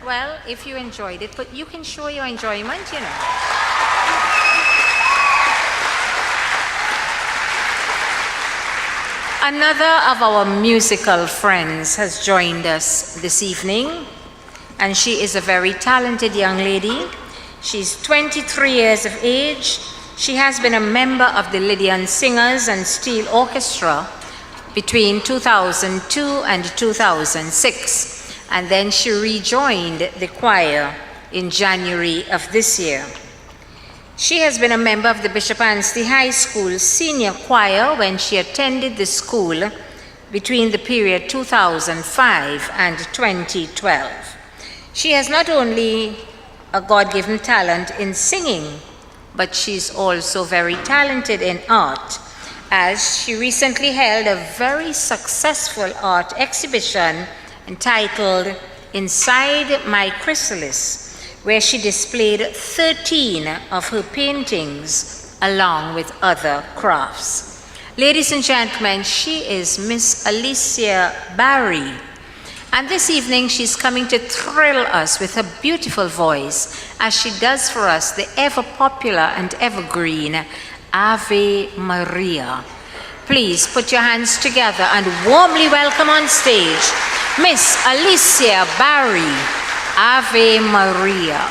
well, if you enjoyed it, but you can show your enjoyment, you know. Another of our musical friends has joined us this evening, and she is a very talented young lady. She's 23 years of age. She has been a member of the Lydian Singers and Steel Orchestra between 2002 and 2006, and then she rejoined the choir in January of this year. She has been a member of the Bishop Anstey High School senior choir when she attended the school between the period 2005 and 2012. She has not only a God-given talent in singing, but she's also very talented in art, as she recently held a very successful art exhibition entitled Inside My Chrysalis, where she displayed 13 of her paintings along with other crafts. Ladies and gentlemen, she is Miss Alicia Barry, and this evening she's coming to thrill us with her beautiful voice as she does for us the ever-popular and evergreen Ave Maria. Please put your hands together and warmly welcome on stage Miss Alicia Barry. Ave Maria.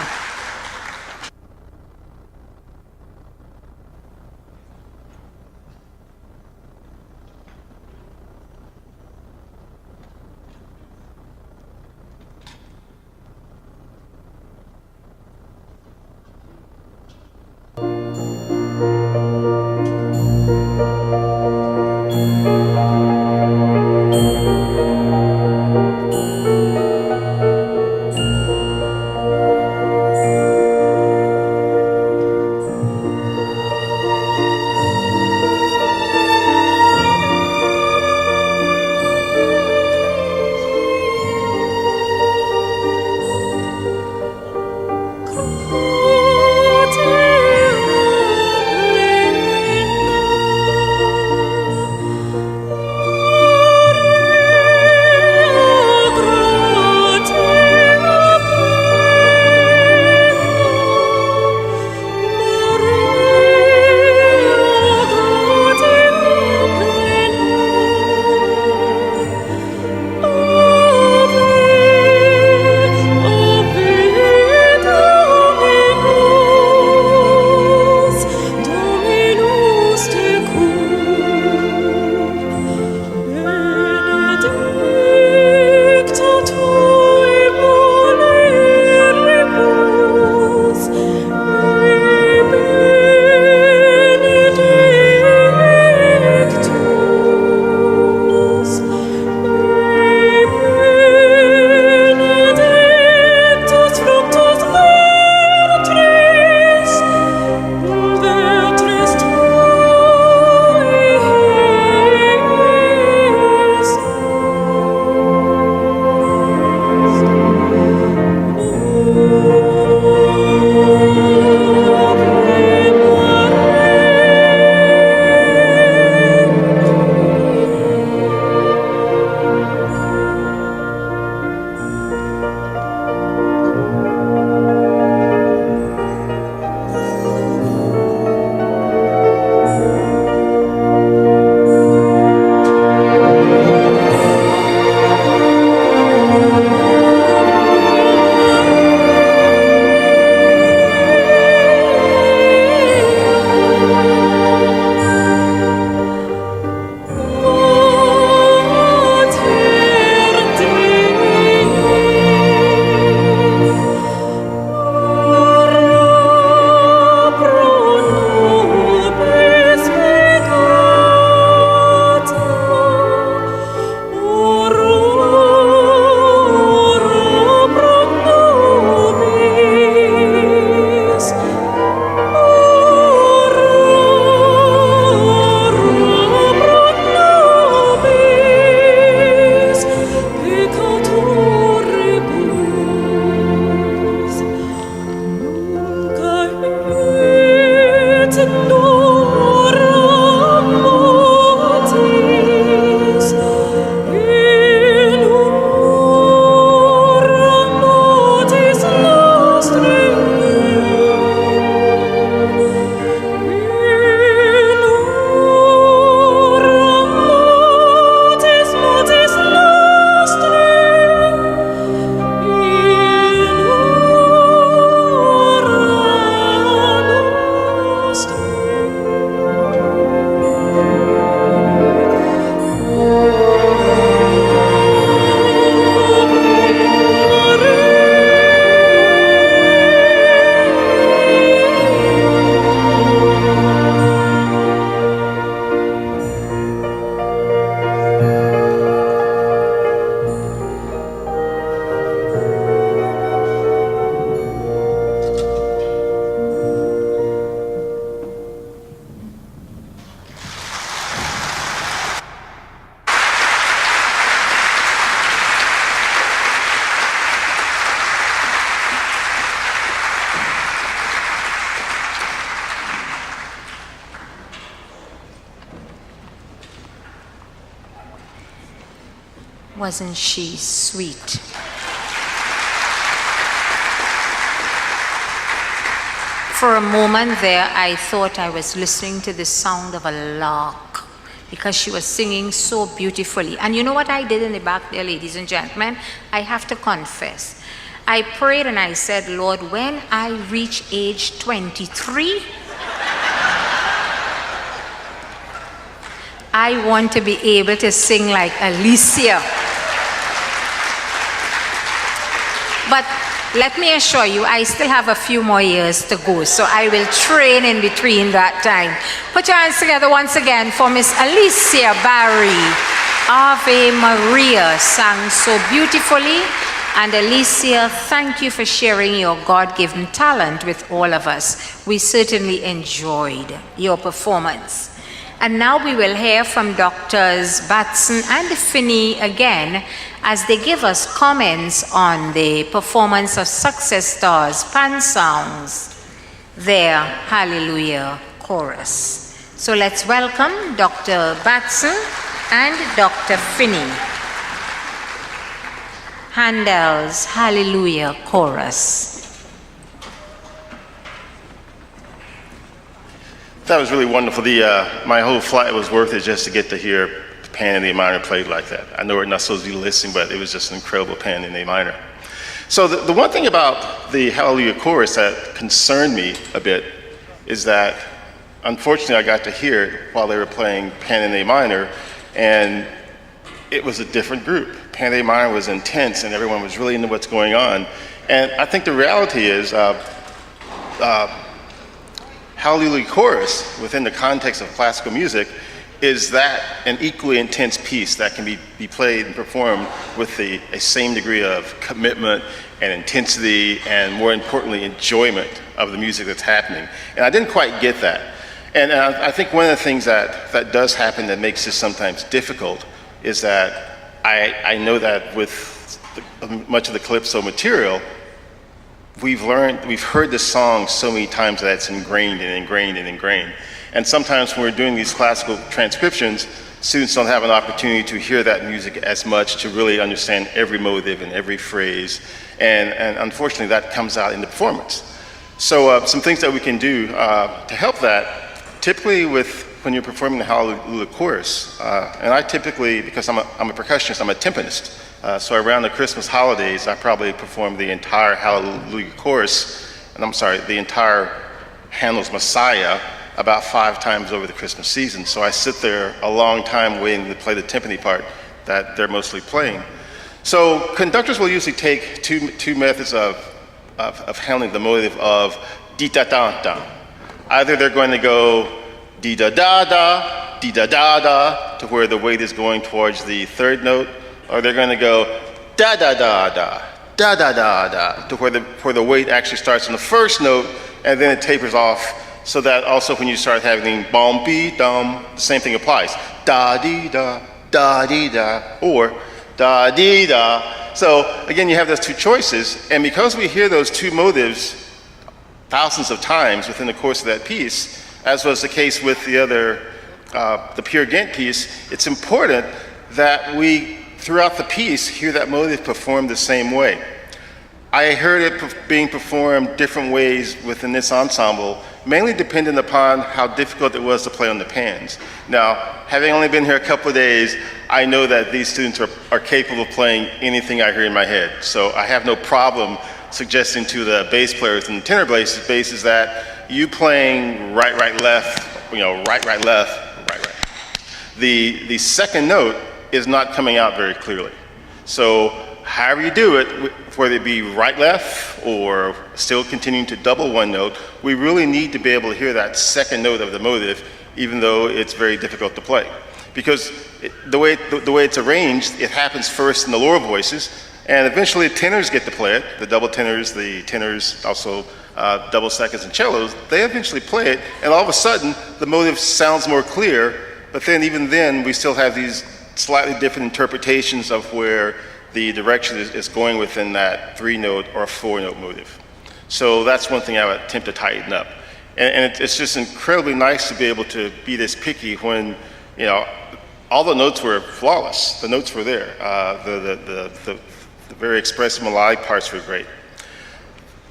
Wasn't she sweet? For a moment there, I thought I was listening to the sound of a lark because she was singing so beautifully. And you know what I did in the back there, ladies and gentlemen? I have to confess. I prayed and I said, Lord, when I reach age 23, I want to be able to sing like Alicia. But let me assure you, I still have a few more years to go, so I will train in between that time. Put your hands together once again for Miss Alicia Barry. Ave Maria sang so beautifully. And Alicia, thank you for sharing your God-given talent with all of us. We certainly enjoyed your performance. And now we will hear from Doctors Batson and Finney again as they give us comments on the performance of Success Stars Pan Sounds, their Hallelujah Chorus. So let's welcome Dr. Batson and Dr. Finney. Handel's Hallelujah Chorus. That was really wonderful. My whole flight was worth it just to get to hear Pan in A minor played like that. I know we're not supposed to be listening, but it was just an incredible Pan in A minor. So the one thing about the Hallelujah Chorus that concerned me a bit is that, unfortunately, I got to hear it while they were playing Pan in A minor, and it was a different group. Pan in A minor was intense, and everyone was really into what's going on. And I think the reality is, Hallelujah Chorus, within the context of classical music, is that an equally intense piece that can be played and performed with a same degree of commitment and intensity and, more importantly, enjoyment of the music that's happening. And I didn't quite get that. And I think one of the things that does happen that makes this sometimes difficult is that I know that with much of the Calypso material, we've heard this song so many times that it's ingrained and ingrained and ingrained. And sometimes when we're doing these classical transcriptions, students don't have an opportunity to hear that music as much to really understand every motive and every phrase. And unfortunately, that comes out in the performance. So some things that we can do to help that, typically when you're performing the Hallelujah Chorus, and I typically, because I'm a percussionist, I'm a timpanist, so around the Christmas holidays, I probably perform the entire Hallelujah Chorus, the entire Handel's Messiah about 5 times over the Christmas season. So I sit there a long time waiting to play the timpani part that they're mostly playing. So conductors will usually take two methods of handling the motive of di-da-da-da. Either they're going to go di-da-da-da, di-da-da-da, to where the weight is going towards the third note, or they're going to go da-da-da-da, da-da-da-da, to where the weight actually starts on the first note, and then it tapers off, so that also when you start having bom-be-dum, the same thing applies. Da-dee-da, da-dee-da, or da-dee-da. So again, you have those two choices, and because we hear those two motives thousands of times within the course of that piece, as was the case with the Peer Gynt piece, it's important that we, throughout the piece, hear that motive performed the same way. I heard it being performed different ways within this ensemble, mainly dependent upon how difficult it was to play on the pans. Now, having only been here a couple of days, I know that these students are capable of playing anything I hear in my head. So I have no problem suggesting to the bass players and tenor basses that you playing right, right, left, right, right, left, right, right. The second note is not coming out very clearly. So however you do it, whether it be right, left, or still continuing to double one note, we really need to be able to hear that second note of the motive, even though it's very difficult to play. Because the way it's arranged, it happens first in the lower voices, and eventually tenors get to play it. The double tenors, the tenors, also double seconds and cellos, they eventually play it, and all of a sudden, the motive sounds more clear, but then even then, we still have these slightly different interpretations of where the direction is going within that 3-note or 4-note motive. So that's one thing I would attempt to tighten up. And it's just incredibly nice to be able to be this picky when, all the notes were flawless. The notes were there. The very expressive melodic parts were great.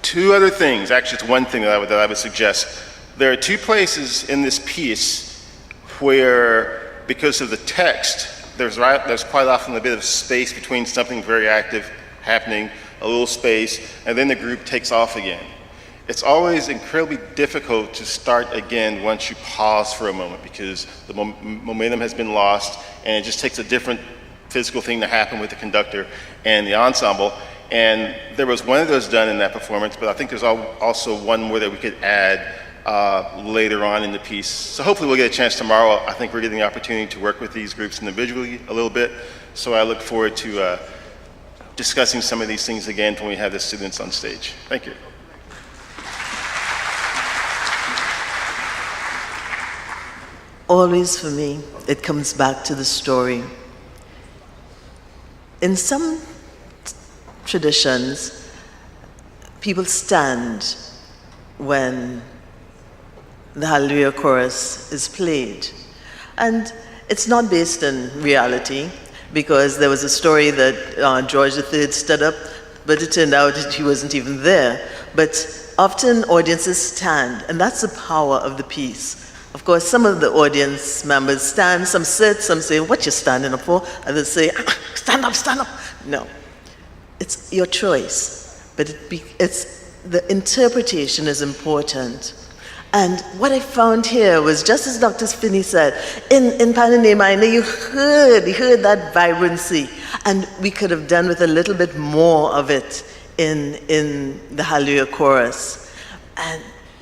Two other things, actually it's one thing that I would suggest. There are two places in this piece where, because of the text, there's quite often a bit of space between something very active happening, a little space, and then the group takes off again. It's always incredibly difficult to start again once you pause for a moment, because the momentum has been lost, and it just takes a different physical thing to happen with the conductor and the ensemble. And there was one of those done in that performance, but I think there's also one more that we could add later on in the piece. So hopefully we'll get a chance tomorrow. I think we're getting the opportunity to work with these groups individually a little bit. So I look forward to discussing some of these things again when we have the students on stage. Thank you. Always for me, it comes back to the story. In some traditions, people stand when the Hallelujah chorus is played. And it's not based in reality, because there was a story that George III stood up, but it turned out he wasn't even there. But often audiences stand, and that's the power of the piece. Of course, some of the audience members stand, some sit, some say, "What you standing up for?" Others say, "Stand up, stand up." No, it's your choice, but it's the interpretation is important. And what I found here was, just as Dr. Finney said, in Panane Minor, you heard that vibrancy, and we could have done with a little bit more of it in the Hallelujah chorus.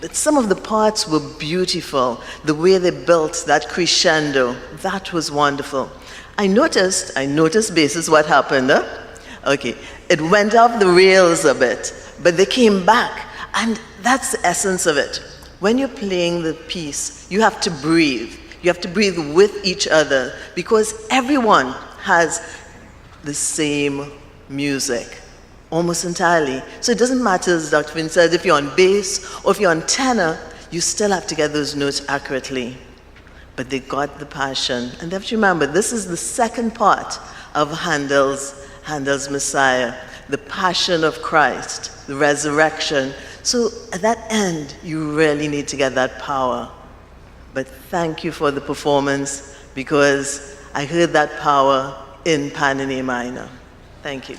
But some of the parts were beautiful. The way they built that crescendo, that was wonderful. I noticed basis what happened. Okay, it went off the rails a bit, but they came back, and that's the essence of it. When you're playing the piece, you have to breathe. You have to breathe with each other, because everyone has the same music, almost entirely. So it doesn't matter, as Dr. Finn said, if you're on bass or if you're on tenor, you still have to get those notes accurately. But they got the passion. And you have to remember, this is the second part of Handel's Messiah, the passion of Christ, the resurrection. So at that end, you really need to get that power. But thank you for the performance, because I heard that power in Panane Minor. Thank you.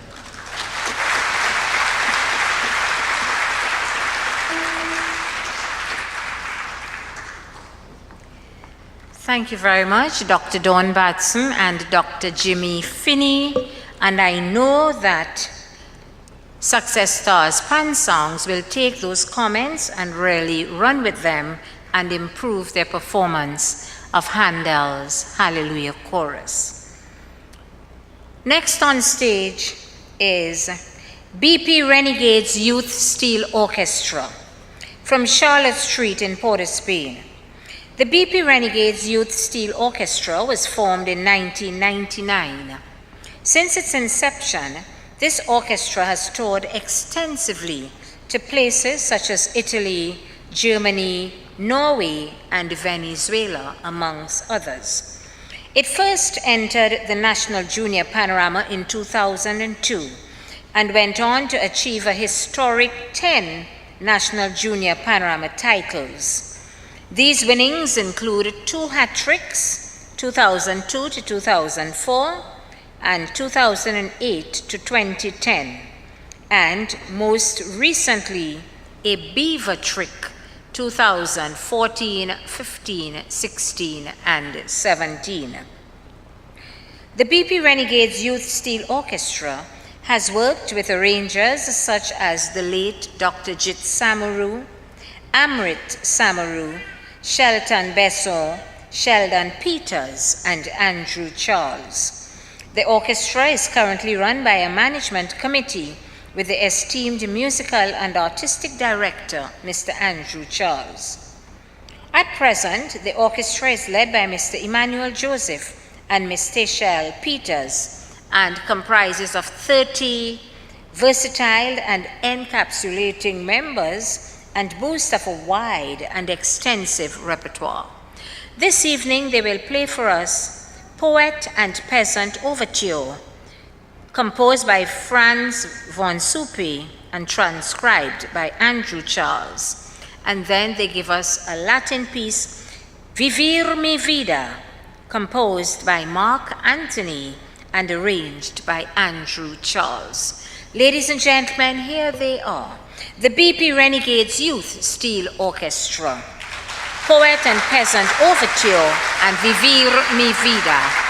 Thank you very much, Dr. Dawn Batson and Dr. Jimmy Finney. And I know that Success Stars Pan Songs will take those comments and really run with them and improve their performance of Handel's Hallelujah Chorus. Next on stage is BP Renegades Youth Steel Orchestra from Charlotte Street in Port of Spain. The BP Renegades Youth Steel Orchestra was formed in 1999. Since its inception, this orchestra has toured extensively to places such as Italy, Germany, Norway, and Venezuela, amongst others. It first entered the National Junior Panorama in 2002 and went on to achieve a historic 10 National Junior Panorama titles. These winnings include 2 hat-tricks, 2002 to 2004, and 2008 to 2010, and most recently, a Beaver Trick, 2014, 15, 16, and 17. The BP Renegades Youth Steel Orchestra has worked with arrangers such as the late Dr. Jit Samaru, Amrit Samaru, Shelton Besson, Sheldon Peters, and Andrew Charles. The orchestra is currently run by a management committee with the esteemed musical and artistic director, Mr. Andrew Charles. At present, the orchestra is led by Mr. Emmanuel Joseph and Ms. Teshel Peters and comprises of 30 versatile and encapsulating members and boasts of a wide and extensive repertoire. This evening, they will play for us Poet and Peasant Overture, composed by Franz von Suppé and transcribed by Andrew Charles. And then they give us a Latin piece, Vivir mi vida, composed by Mark Anthony and arranged by Andrew Charles. Ladies and gentlemen, here they are. The BP Renegades Youth Steel Orchestra, Poet and Peasant Overture and Vivir mi vida.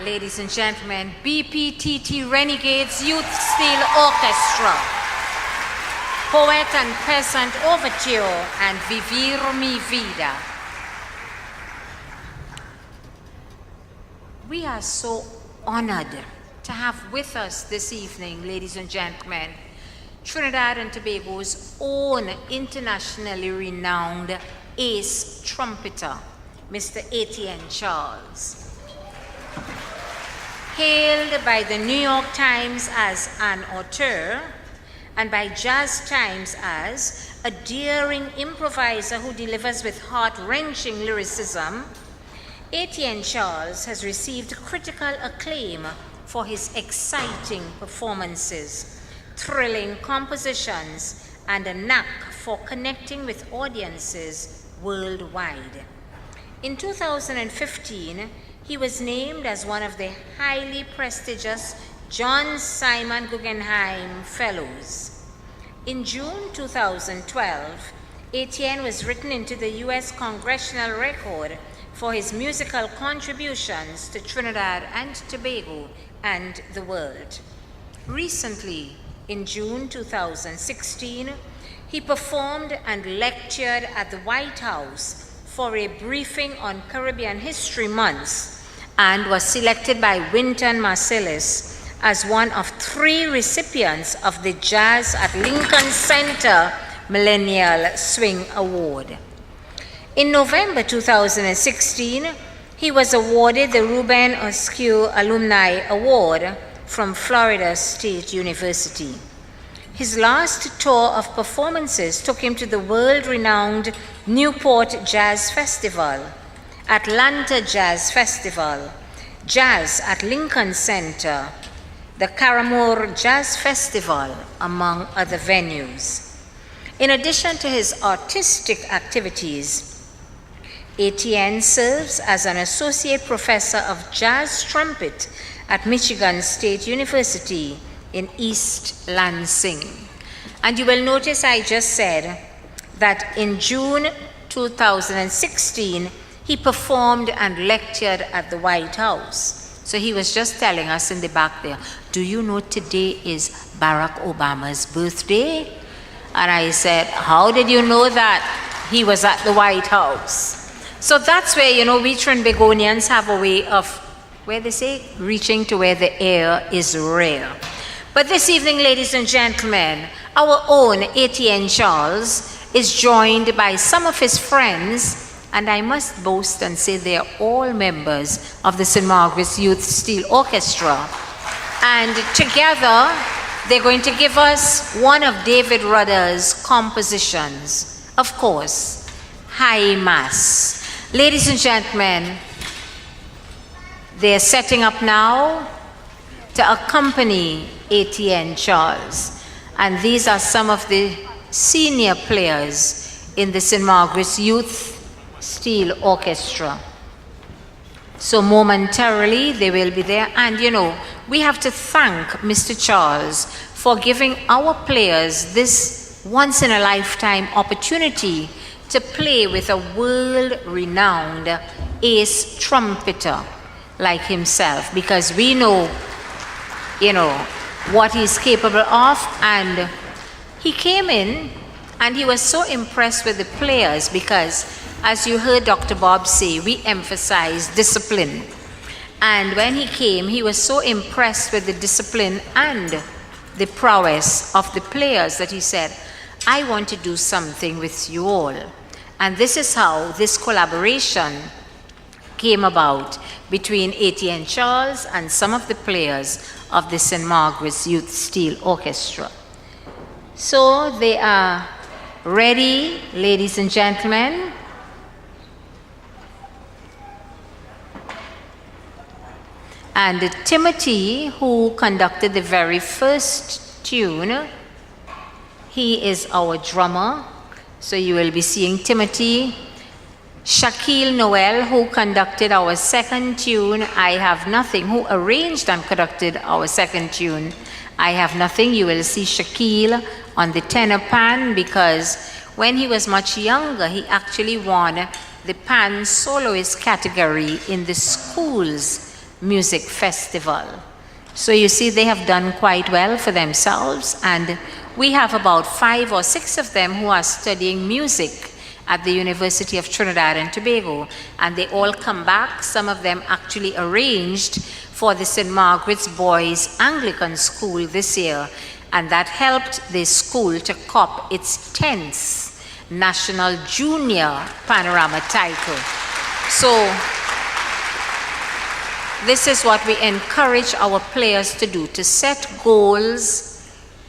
Ladies and gentlemen, BPTT Renegades Youth Steel Orchestra, Poet and Peasant Overture and Vivir Mi Vida. We are so honored to have with us this evening, ladies and gentlemen, Trinidad and Tobago's own internationally renowned ace trumpeter, Mr. Etienne Charles. Hailed by the New York Times as an auteur and by Jazz Times as a daring improviser who delivers with heart-wrenching lyricism, Etienne Charles has received critical acclaim for his exciting performances, thrilling compositions, and a knack for connecting with audiences worldwide. In 2015, he was named as one of the highly prestigious John Simon Guggenheim Fellows. In June 2012, Etienne was written into the U.S. Congressional Record for his musical contributions to Trinidad and Tobago and the world. Recently, in June 2016, he performed and lectured at the White House for a briefing on Caribbean History Month and was selected by Wynton Marsalis as one of 3 recipients of the Jazz at Lincoln Center Millennial Swing Award. In November 2016, he was awarded the Ruben Askew Alumni Award from Florida State University. His last tour of performances took him to the world-renowned Newport Jazz Festival, Atlanta Jazz Festival, Jazz at Lincoln Center, the Caramore Jazz Festival, among other venues. In addition to his artistic activities, Etienne serves as an associate professor of jazz trumpet at Michigan State University in East Lansing. And you will notice I just said that in June 2016, he performed and lectured at the White House. So he was just telling us in the back there, do you know today is Barack Obama's birthday? And I said, how did you know that? He was at the White House. So that's where, we Trinbagonians have a way of, where they say, reaching to where the air is rare. But this evening, ladies and gentlemen, our own Etienne Charles is joined by some of his friends, and I must boast and say they are all members of the St. Margaret's Youth Steel Orchestra. And together, they're going to give us one of David Rudder's compositions, of course, High Mass. Ladies and gentlemen, they're setting up now to accompany Etienne Charles. And these are some of the senior players in the St. Margaret's Youth Steel Orchestra. So momentarily they will be there. And we have to thank Mr. Charles for giving our players this once-in-a-lifetime opportunity to play with a world-renowned ace trumpeter like himself, because we know, what he's capable of. And he came in and he was so impressed with the players because, as you heard Dr. Bob say, we emphasize discipline. And when he came, he was so impressed with the discipline and the prowess of the players that he said, I want to do something with you all. And this is how this collaboration came about between Etienne Charles and some of the players of the St. Margaret's Youth Steel Orchestra. So they are ready, ladies and gentlemen. And Timothy, who conducted the very first tune, he is our drummer. So you will be seeing Timothy. Shaquille Noel, who conducted our second tune, I Have Nothing, who arranged and conducted our second tune, I Have Nothing. You will see Shaquille on the tenor pan because when he was much younger, he actually won the pan soloist category in the schools Music Festival. So you see, they have done quite well for themselves, and we have about 5 or 6 of them who are studying music at the University of Trinidad and Tobago, and they all come back. Some of them actually arranged for the St. Margaret's Boys Anglican School this year, and that helped the school to cop its 10th National Junior Panorama title. So this is what we encourage our players to do, to set goals,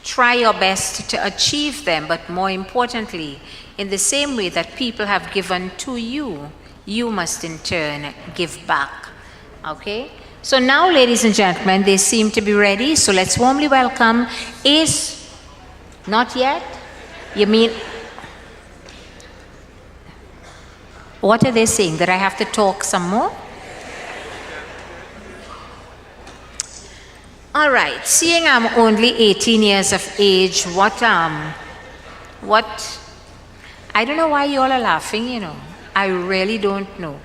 try your best to achieve them, but more importantly, in the same way that people have given to you, you must in turn give back. Okay? So now, ladies and gentlemen, they seem to be ready, so let's warmly welcome Ace. Not yet? You mean, what are they saying? That I have to talk some more? All right, seeing I'm only 18 years of age, I don't know why you all are laughing, you know. I really don't know.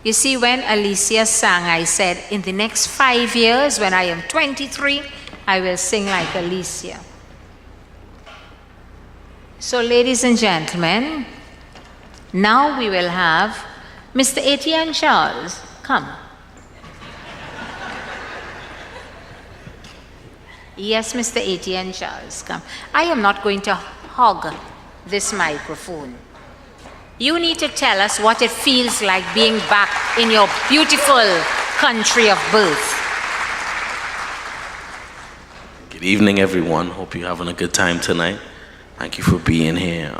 You see, when Alicia sang, I said, in the next 5 years, when I am 23, I will sing like Alicia. So, ladies and gentlemen, now we will have Mr. Etienne Charles. Come. Yes, Mr. Etienne Charles, come. I am not going to hog this microphone. You need to tell us what it feels like being back in your beautiful country of birth. Good evening, everyone. Hope you're having a good time tonight. Thank you for being here.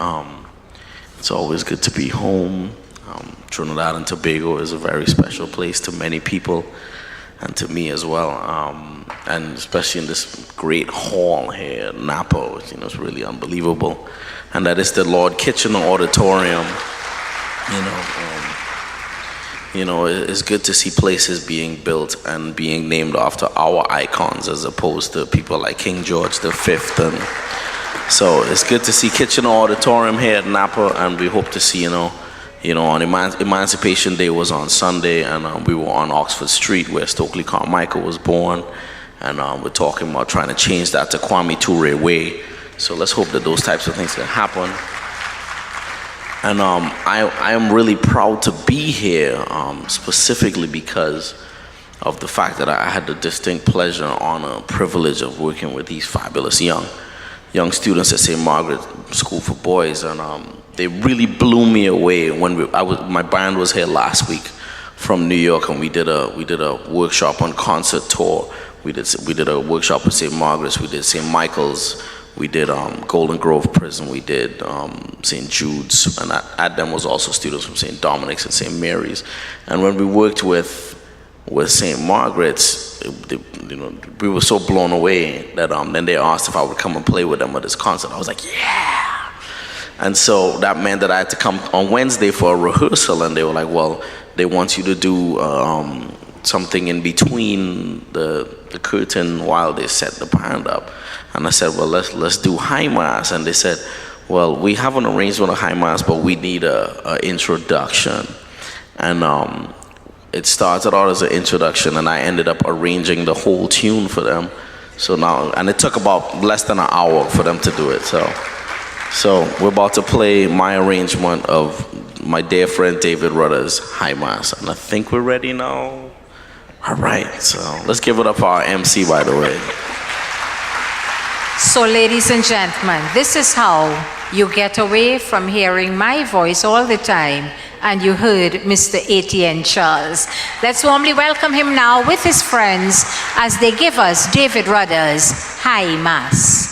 It's always good to be home. Trinidad and Tobago is a very special place to many people, and to me as well, and especially in this great hall here at Napa, which, it's really unbelievable, and that is the Lord Kitchener Auditorium. It's good to see places being built and being named after our icons as opposed to people like King George V. And so it's good to see Kitchener Auditorium here at Napa, and we hope to see, on Emancipation Day was on Sunday, and we were on Oxford Street where Stokely Carmichael was born, and we're talking about trying to change that to Kwame Ture Way. So let's hope that those types of things can happen. And I am really proud to be here, specifically because of the fact that I had the distinct pleasure, honor, privilege of working with these fabulous young students at St. Margaret School for Boys, and they really blew me away when my band was here last week from New York, and we did a workshop on concert tour. We did a workshop at St. Margaret's, we did St. Michael's, we did Golden Grove Prison, we did St. Jude's, and at them was also students from St. Dominic's and St. Mary's. And when we worked with St. Margaret's, we were so blown away that then they asked if I would come and play with them at this concert. I was like, yeah! And so that meant that I had to come on Wednesday for a rehearsal, and they were like, well, they want you to do something in between the curtain while they set the band up. And I said, well, let's do high mass. And they said, well, we have an arrangement of high mass, but we need a introduction. And it started out as an introduction, and I ended up arranging the whole tune for them. So now, and it took about less than an hour for them to do it. So we're about to play my arrangement of my dear friend David Rudder's High Mass, and I think we're ready now. All right, so let's give it up for our MC, by the way. So, ladies and gentlemen, this is how you get away from hearing my voice all the time and you heard Mr. Etienne Charles. Let's warmly welcome him now with his friends as they give us David Rudder's High Mass.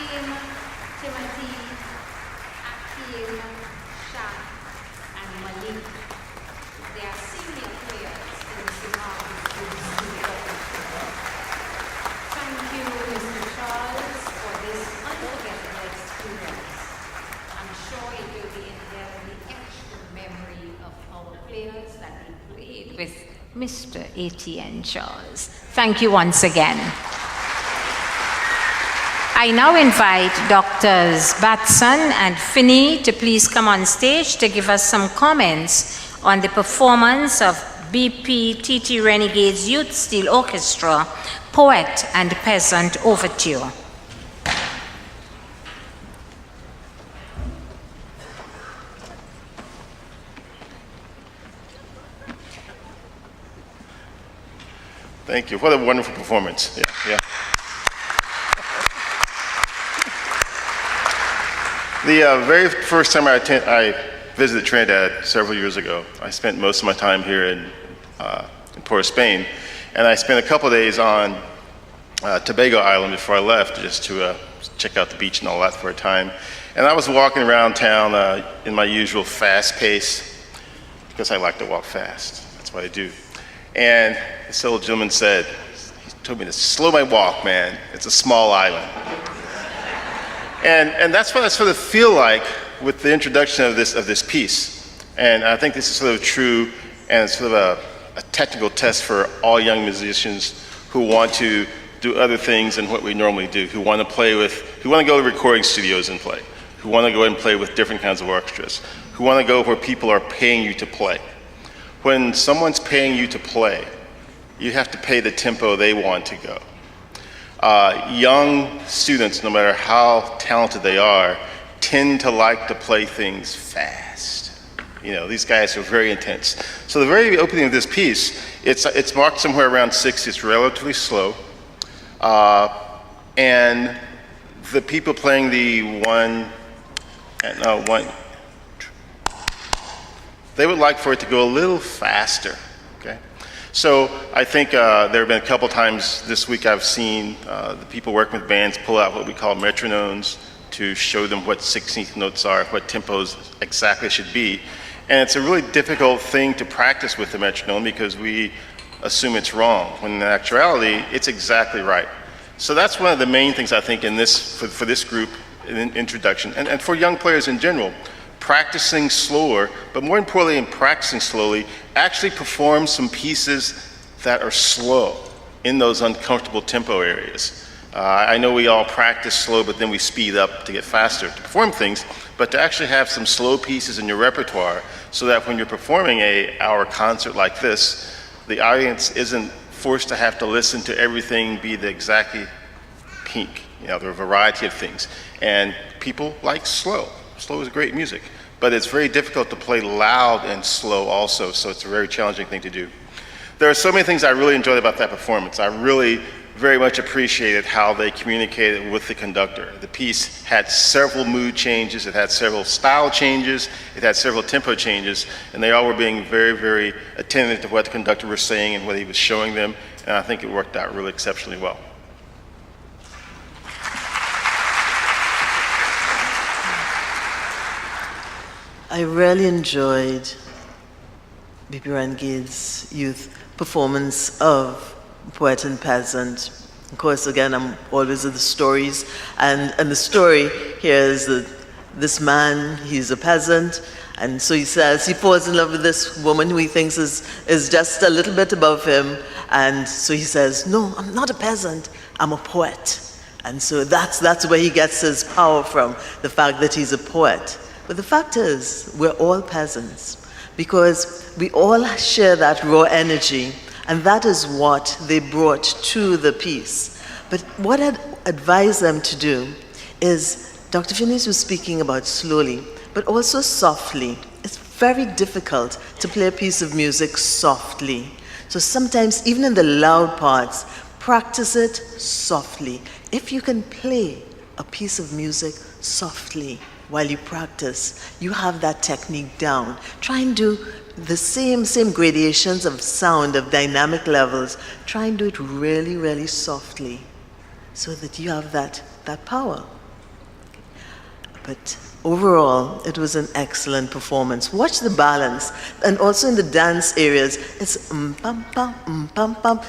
Akim, Timothy, Akim, Shah, and Malik. They are senior players in the Zimbabwe Youth Studio Orchestra. Thank you, Mr. Charles, for this unforgettable experience. I'm sure it will be indelibly etched in memory of our players that we played with Mr. A.T.N. Charles. Thank you once again. I now invite Doctors Batson and Finney to please come on stage to give us some comments on the performance of BPTT Renegades Youth Steel Orchestra, Poet and Peasant Overture. Thank you. What a wonderful performance. Yeah. The very first time I visited Trinidad several years ago, I spent most of my time here in Port of Spain, and I spent a couple of days on Tobago Island before I left, just to check out the beach and all that for a time. And I was walking around town in my usual fast pace, because I like to walk fast. That's what I do. And this old gentleman said, he told me to slow my walk, man. It's a small island. And that's what I sort of feel like with the introduction of this piece. And I think this is sort of true, and it's sort of a technical test for all young musicians who want to do other things than what we normally do, who want to go to recording studios and play, who want to go and play with different kinds of orchestras, who want to go where people are paying you to play. When someone's paying you to play, you have to pay the tempo they want to go. Young students, no matter how talented they are, tend to like to play things fast. You know, these guys are very intense. So the very opening of this piece, it's marked somewhere around 6. It's relatively slow. And the people playing the one, they would like for it to go a little faster, okay? So I think there have been a couple times this week I've seen the people working with bands pull out what we call metronomes to show them what 16th notes are, what tempos exactly should be. And it's a really difficult thing to practice with the metronome because we assume it's wrong, when in actuality, it's exactly right. So that's one of the main things I think in this, for this group, in introduction, and for young players in general. Practicing slower, but more importantly in practicing slowly, actually perform some pieces that are slow in those uncomfortable tempo areas. I know we all practice slow, but then we speed up to get faster to perform things, but to actually have some slow pieces in your repertoire so that when you're performing an hour concert like this, the audience isn't forced to have to listen to everything be the exactly pink. You know, there are a variety of things. And people like slow. Slow is great music, but it's very difficult to play loud and slow also, so it's a very challenging thing to do. There are so many things I really enjoyed about that performance. I really very much appreciated how they communicated with the conductor. The piece had several mood changes, it had several style changes, it had several tempo changes, and they all were being very, very attentive to what the conductor was saying and what he was showing them, and I think it worked out really exceptionally well. I really enjoyed B.P. Renegade's youth performance of Poet and Peasant. Of course, again, I'm always with the stories, and the story here is that this man, he's a peasant, and so he says he falls in love with this woman who he thinks is just a little bit above him, and so he says, no, I'm not a peasant, I'm a poet. And so that's where he gets his power from, the fact that he's a poet. But the fact is, we're all peasants because we all share that raw energy, and that is what they brought to the piece. But what I'd advise them to do is, Dr. Finis was speaking about slowly, but also softly. It's very difficult to play a piece of music softly. So sometimes, even in the loud parts, practice it softly. If you can play a piece of music softly, while you practice, you have that technique down. Try and do the same gradations of sound, of dynamic levels. Try and do it really, really softly so that you have that power But overall, it was an excellent performance. Watch the balance. And also in the dance areas, it's pam pam pam pam.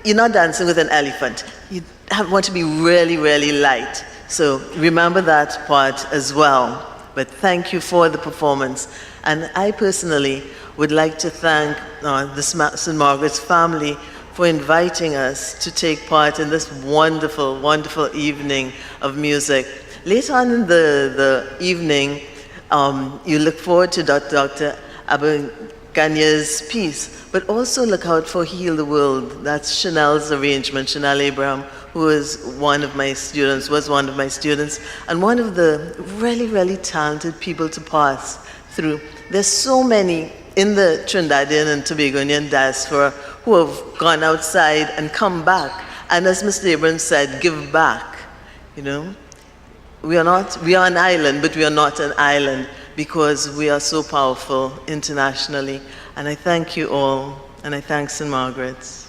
You're not dancing with an elephant. You want to be really, really light. So remember that part as well. But thank you for the performance. And I personally would like to thank the St. Margaret's family for inviting us to take part in this wonderful, wonderful evening of music. Later on in the evening, you look forward to Dr. Abigania's piece, but also look out for Heal the World. That's Chanel's arrangement, Chanel Abraham, who is one of my students, and one of the really, really talented people to pass through. There's so many in the Trinidadian and Tobagonian diaspora who have gone outside and come back. And as Mr. Abrams said, give back. You know, we are an island, but we are not an island because we are so powerful internationally. And I thank you all, and I thank St. Margaret's.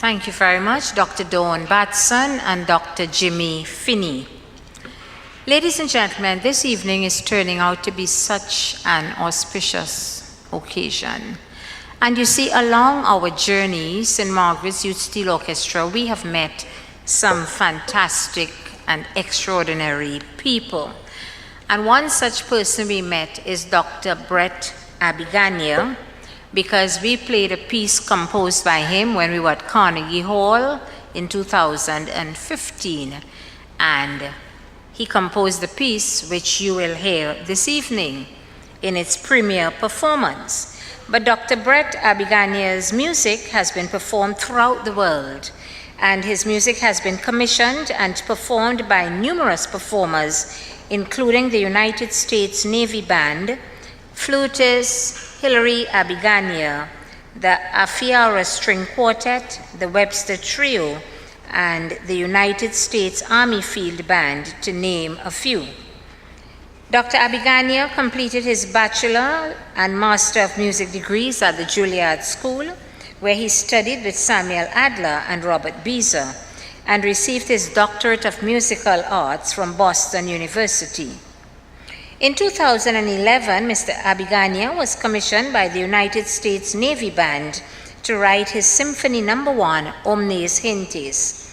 Thank you very much, Dr. Dawn Batson and Dr. Jimmy Finney. Ladies and gentlemen, this evening is turning out to be such an auspicious occasion. And you see, along our journey, St. Margaret's Youth Steel Orchestra, we have met some fantastic and extraordinary people. And one such person we met is Dr. Brett Abigania, because we played a piece composed by him when we were at Carnegie Hall in 2015. And he composed the piece which you will hear this evening in its premiere performance. But Dr. Brett Abigania's music has been performed throughout the world, and his music has been commissioned and performed by numerous performers, including the United States Navy Band, flutist Hilary Abigania, the Afiara String Quartet, the Webster Trio, and the United States Army Field Band, to name a few. Dr. Abigania completed his Bachelor and Master of Music degrees at the Juilliard School, where he studied with Samuel Adler and Robert Beezer, and received his Doctorate of Musical Arts from Boston University. In 2011, Mr. Abigania was commissioned by the United States Navy Band to write his Symphony No. 1, Omnes Gentes.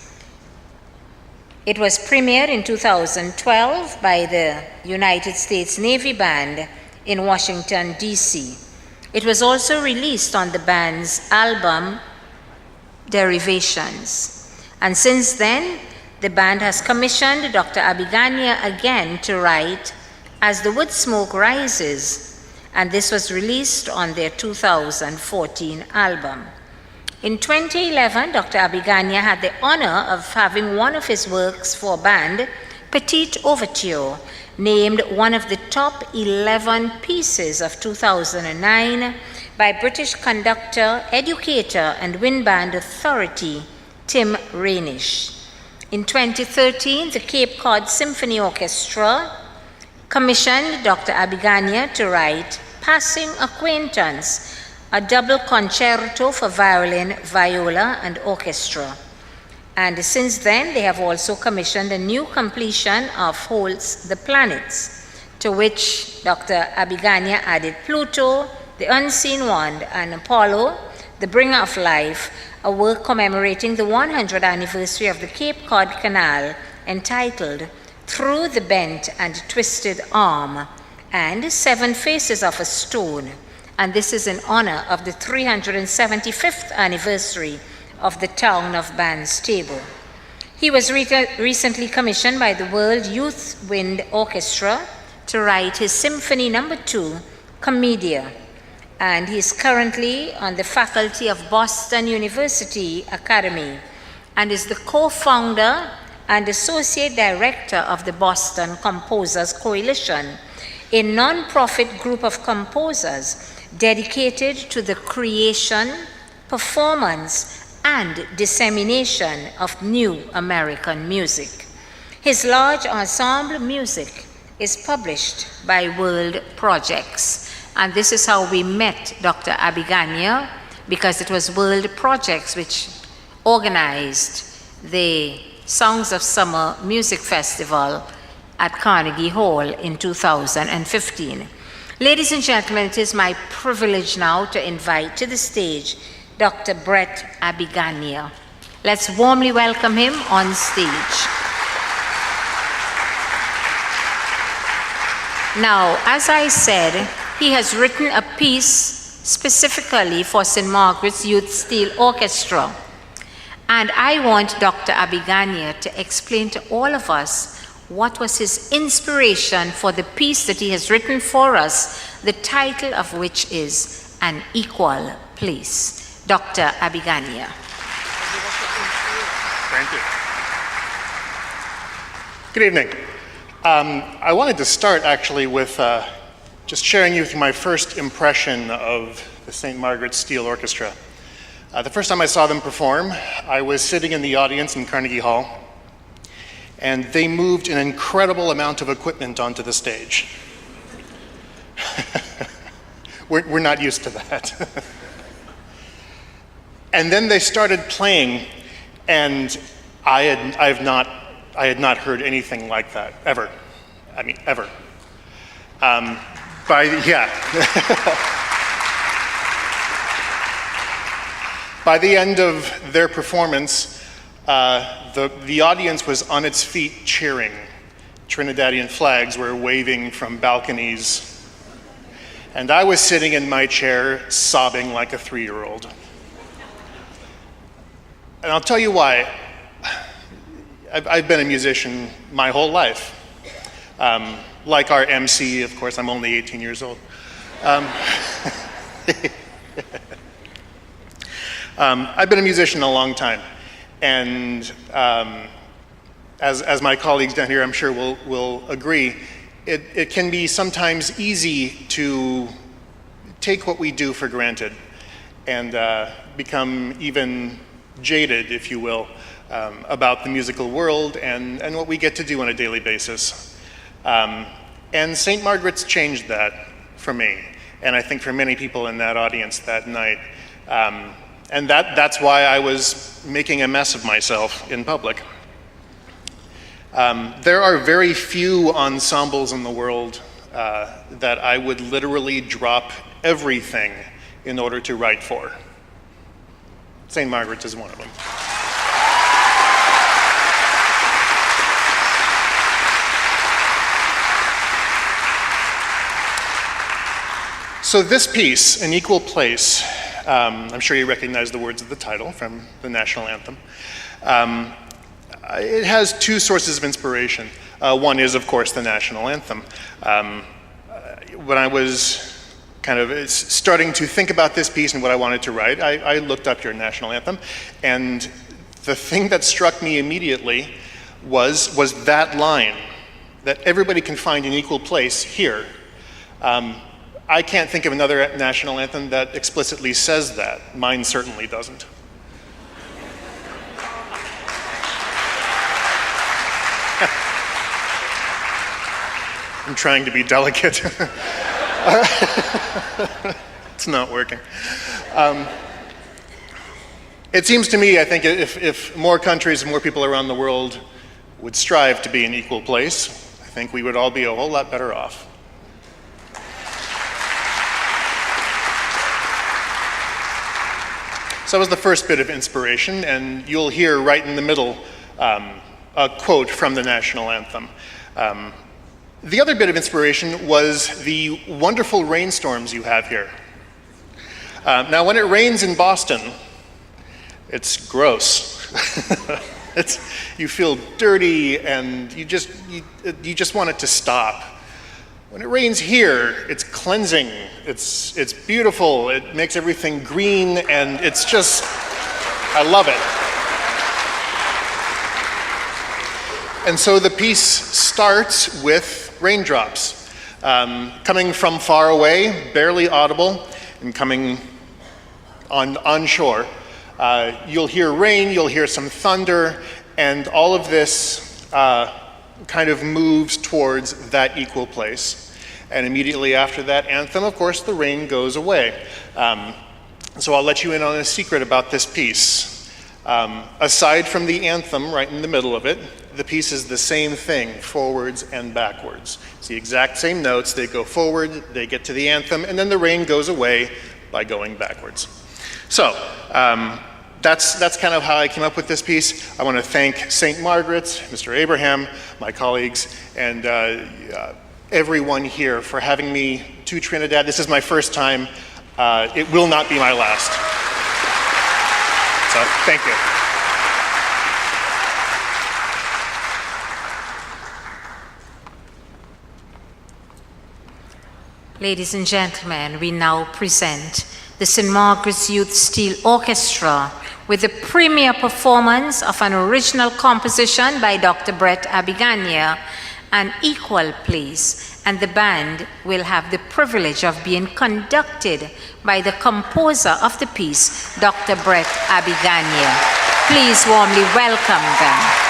It was premiered in 2012 by the United States Navy Band in Washington, D.C. It was also released on the band's album, Derivations. And since then, the band has commissioned Dr. Abigania again to write As the Wood Smoke Rises, and this was released on their 2014 album. In 2011, Dr. Abigania had the honor of having one of his works for band, Petite Overture, named one of the top 11 pieces of 2009 by British conductor, educator, and wind band authority, Tim Rainish. In 2013, the Cape Cod Symphony Orchestra commissioned Dr. Abigania to write Passing Acquaintance, a double concerto for violin, viola, and orchestra. And since then, they have also commissioned a new completion of Holt's The Planets, to which Dr. Abigania added Pluto, The Unseen One, and Apollo, The Bringer of Life, a work commemorating the 100th anniversary of the Cape Cod Canal, entitled Through the Bent and Twisted Arm, and Seven Faces of a Stone. And this is in honor of the 375th anniversary of the town of Barnstable. He was recently commissioned by the World Youth Wind Orchestra to write his Symphony No. 2, Commedia, and he is currently on the faculty of Boston University Academy and is the co-founder and associate director of the Boston Composers Coalition, a non-profit group of composers dedicated to the creation, performance, and dissemination of new American music. His large ensemble music is published by World Projects, and this is how we met Dr. Abigania because it was World Projects which organized the Songs of Summer Music Festival at Carnegie Hall in 2015. Ladies and gentlemen, it is my privilege now to invite to the stage Dr. Brett Abigania. Let's warmly welcome him on stage. Now, as I said, he has written a piece specifically for St. Margaret's Youth Steel Orchestra. And I want Dr. Abigania to explain to all of us what was his inspiration for the piece that he has written for us, the title of which is An Equal Place. Dr. Abigania. Thank you. Good evening. I wanted to start actually with just sharing with you my first impression of the St. Margaret's Steel Orchestra. The first time I saw them perform, I was sitting in the audience in Carnegie Hall, and they moved an incredible amount of equipment onto the stage. We're not used to that. And then they started playing, and I had not heard anything like that, ever. I mean, ever. By the end of their performance, the audience was on its feet cheering. Trinidadian flags were waving from balconies. And I was sitting in my chair sobbing like a 3-year-old. And I'll tell you why. I've been a musician my whole life. Like our MC, of course, I'm only 18 years old. I've been a musician a long time. And as my colleagues down here, I'm sure will agree, it can be sometimes easy to take what we do for granted and become even jaded, if you will, about the musical world and what we get to do on a daily basis. And St. Margaret's changed that for me, and I think for many people in that audience that night. And that's why I was making a mess of myself in public. There are very few ensembles in the world that I would literally drop everything in order to write for. St. Margaret's is one of them. So this piece, An Equal Place, I'm sure you recognize the words of the title from the national anthem. It has two sources of inspiration. One is, of course, the national anthem. When I was kind of starting to think about this piece and what I wanted to write, I looked up your national anthem, and the thing that struck me immediately was that line, that everybody can find an equal place here. I can't think of another national anthem that explicitly says that. Mine certainly doesn't. I'm trying to be delicate. It's not working. It seems to me, I think, if more countries and more people around the world would strive to be an equal place, I think we would all be a whole lot better off. So that was the first bit of inspiration, and you'll hear right in the middle a quote from the national anthem. The other bit of inspiration was the wonderful rainstorms you have here. Now, when it rains in Boston, it's gross. You feel dirty, and you just want it to stop. When it rains here, it's cleansing, it's beautiful, it makes everything green, and it's just, I love it. And so the piece starts with raindrops, coming from far away, barely audible, and coming onshore. You'll hear rain, you'll hear some thunder, and all of this kind of moves towards that equal place. And immediately after that anthem, of course, the rain goes away. So I'll let you in on a secret about this piece. Aside from the anthem right in the middle of it, the piece is the same thing, forwards and backwards. It's the exact same notes. They go forward, they get to the anthem, and then the rain goes away by going backwards. So that's kind of how I came up with this piece. I want to thank St. Margaret's, Mr. Abraham, my colleagues, and everyone here for having me to Trinidad. This is my first time. It will not be my last. So thank you. Ladies and gentlemen, we now present the St. Margaret's Youth Steel Orchestra with the premiere performance of an original composition by Dr. Brett Abigania, An Equal Place, and the band will have the privilege of being conducted by the composer of the piece, Dr. Brett Abigania. Please warmly welcome them.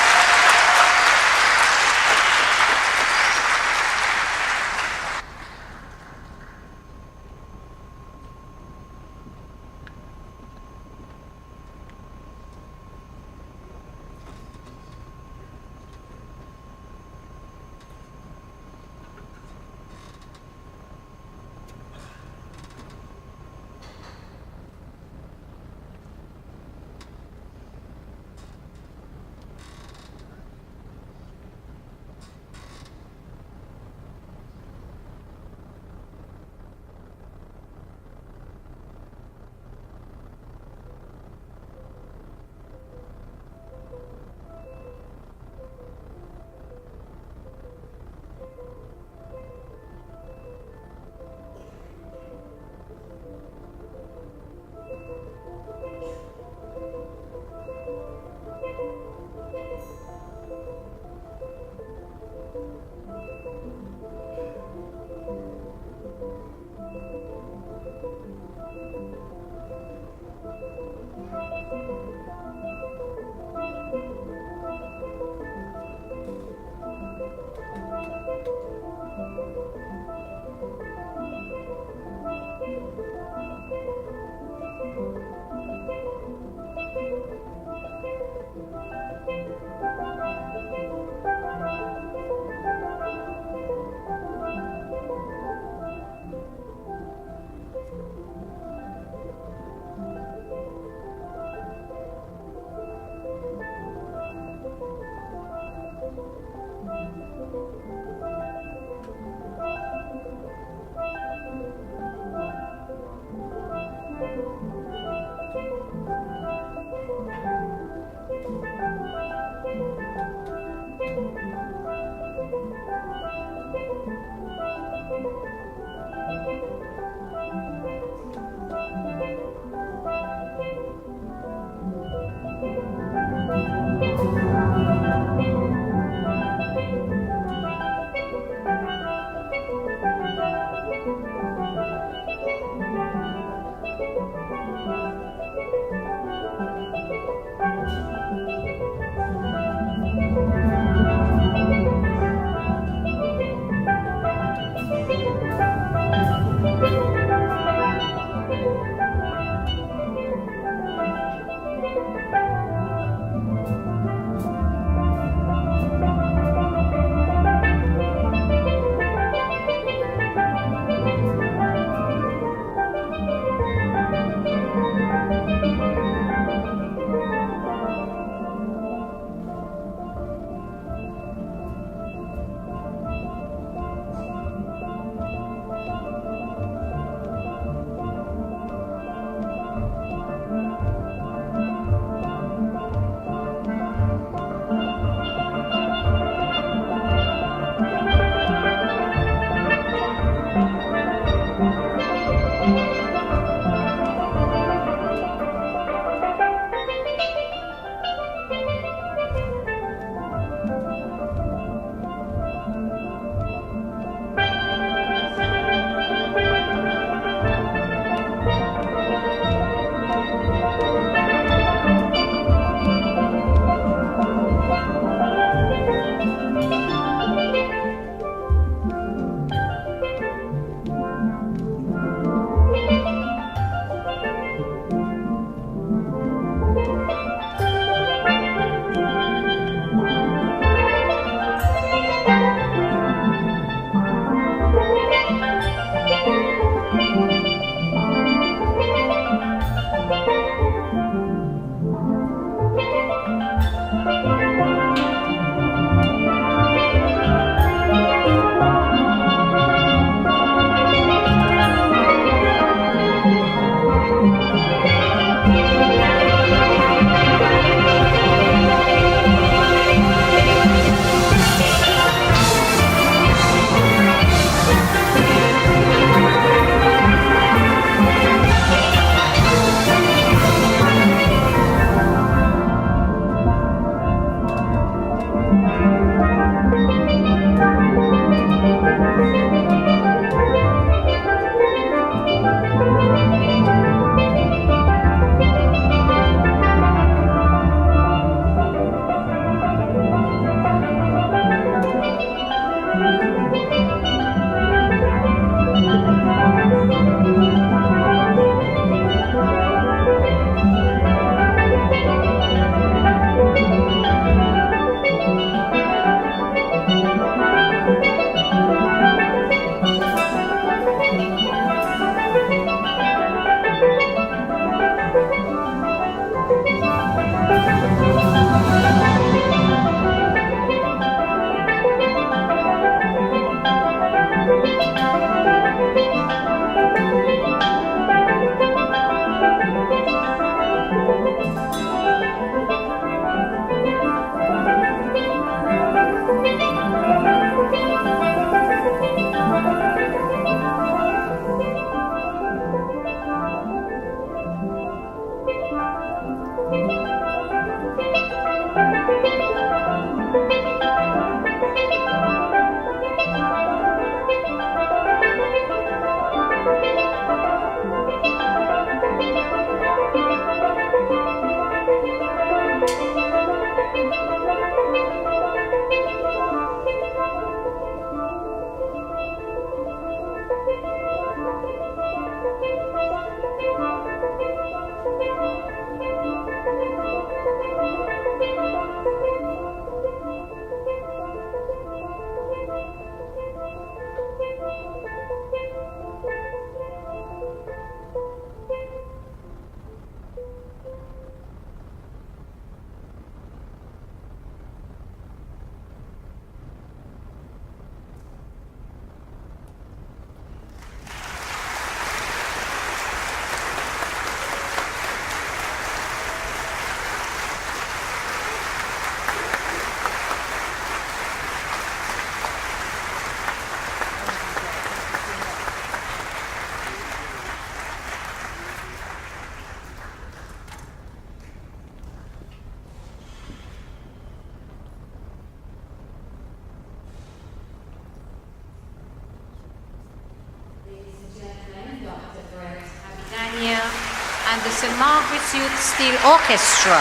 and the St. Margaret's Youth Steel Orchestra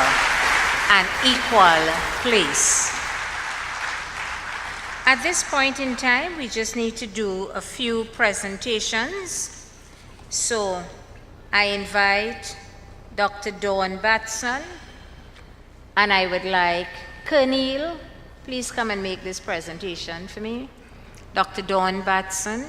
an equal place. At this point in time, we just need to do a few presentations. So I invite Dr. Dawn Batson, and I would like Kearney, please come and make this presentation for me. Dr. Dawn Batson.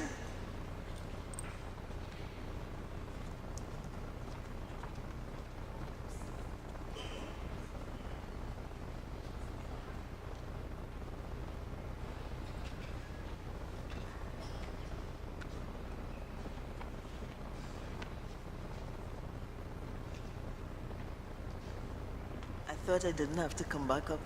I thought I didn't have to come back up.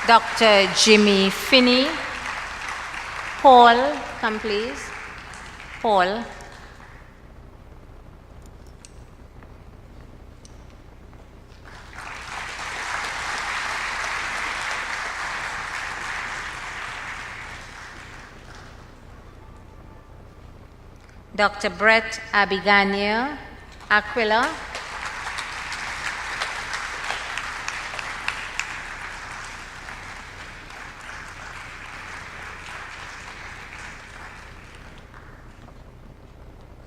Dr. Jimmy Finney. Paul, come please. Paul. Dr. Brett Abigania Aquila.